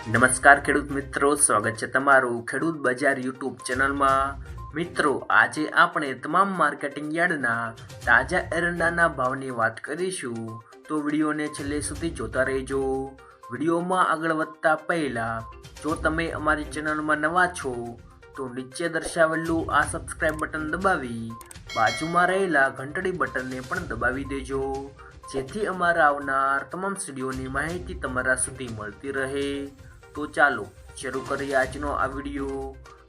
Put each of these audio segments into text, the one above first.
નમસ્કાર ખેડૂત મિત્રો, સ્વાગત છે તમારું ખેડૂત બજાર યુટ્યુબ ચેનલમાં। મિત્રો, આજે આપણે તમામ માર્કેટિંગ યાર્ડના તાજા એરંડાના ભાવની વાત કરીશું, તો વિડીયોને છેલ્લે સુધી જોતા રહેજો। વિડીયોમાં આગળ વધતા પહેલા જો તમે અમારી ચેનલમાં નવા છો તો નીચે દર્શાવેલું આ સબસ્ક્રાઇબ બટન દબાવી બાજુમાં રહેલા ઘંટડી બટનને પણ દબાવી દેજો, જેથી અમારા આવનાર તમામ વિડીયોની માહિતી તમારા સુધી મળતી રહે। તો ચાલો શરૂ કરીએ આજનો આ વિડીયો।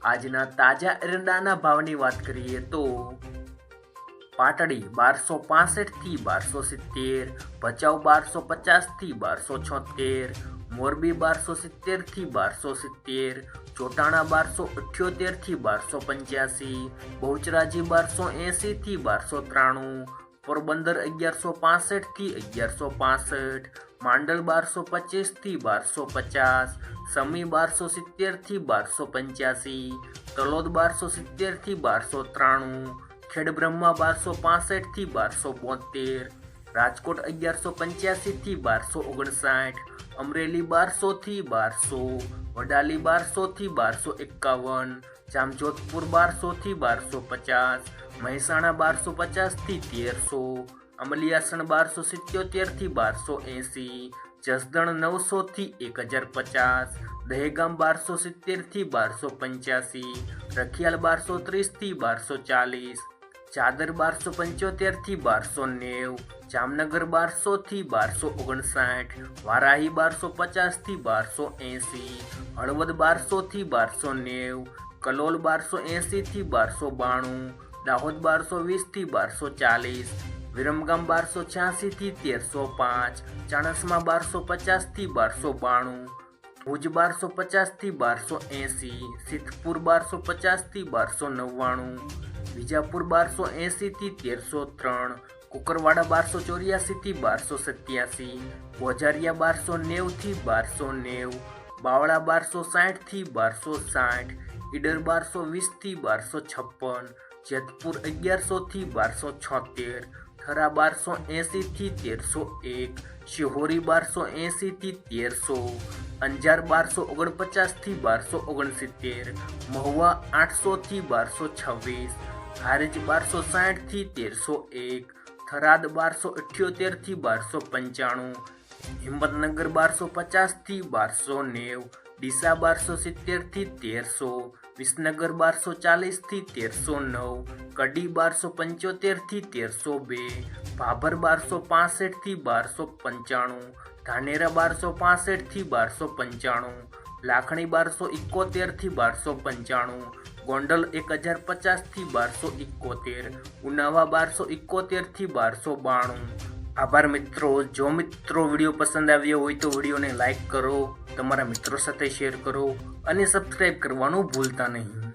આજના તાજા એરંડાના ભાવની વાત કરીએ તો પાટડી 1265 થી 1270, ભચાઉ 1250 થી 1276, મોરબી 1270 થી 1270, ચોટાણા 1278 થી 1285, બહુચરાજી 1280 થી 1293, પોરબંદર 1165 થી 1165, માંડલ 1225 થી 1250, સમી 1270 થી 1285, તલોદ 1270 થી 1293, ખેડબ્રહ્મા 1265 થી 1272, રાજકોટ 1185 થી 1259, અમરેલી 1200 થી 1200, વડાલી 1200 થી 1251, જામજોધપુર 1200 થી 1250, મહેસાણા 1250 થી 1300, અમલિયાસણ 1277 થી 1280, જસદણ 900 થી 1050, દહેગામ 1270 થી 1285, રખિયાલ 1230 થી 1240, ચાદર 1275 થી 1290, જામનગર 1200 થી 1259, વારાહી 1250 થી 1280, હળવદ 1200 થી 1290, કલોલ 1280 થી 1292, દાહોદ 1220 થી 1240, વિરમગામ 1286 થી 1305, ચાણસ્મા 1250 થી 1292, ભુજ 1250 થી 1280, સિદ્ધપુર 1250 થી 1299, વિજાપુર 1280 થી 1303, કુકરવાડા 1284 થી 1287, બોજારિયા 1290 થી 1290, બાવળા 1260 થી 1260, ઈડર 1220 થી 1256, જેતપુર 1100 થી 1276, થરા 1280 થી 1301, શિહોરી 1280 થી 1300, અંજાર 1249 થી 1269, મહુવા 800 થી 1226, હારીજ 1260 થી 1301, થરાદ 1278 થી 1295, હિંમતનગર 1250 થી 1290, ડીસા 1270 થી 1300, વિસનગર 1240 થી 1309, કડી 1275 થી 1302, ભાભર 1265 થી 1295, ધાનેરા 1265 થી 1295, લાખણી 1271 થી 1295, ગોંડલ 1050 થી 1271, ઉનાવા 1271 થી 1292। આભાર મિત્રો। જો મિત્રો વિડીયો પસંદ આવ્યો હોય તો વિડીયોને લાઈક કરો, તમારા મિત્રો સાથે શેર કરો અને સબસ્ક્રાઈબ કરવાનું ભૂલતા નહીં।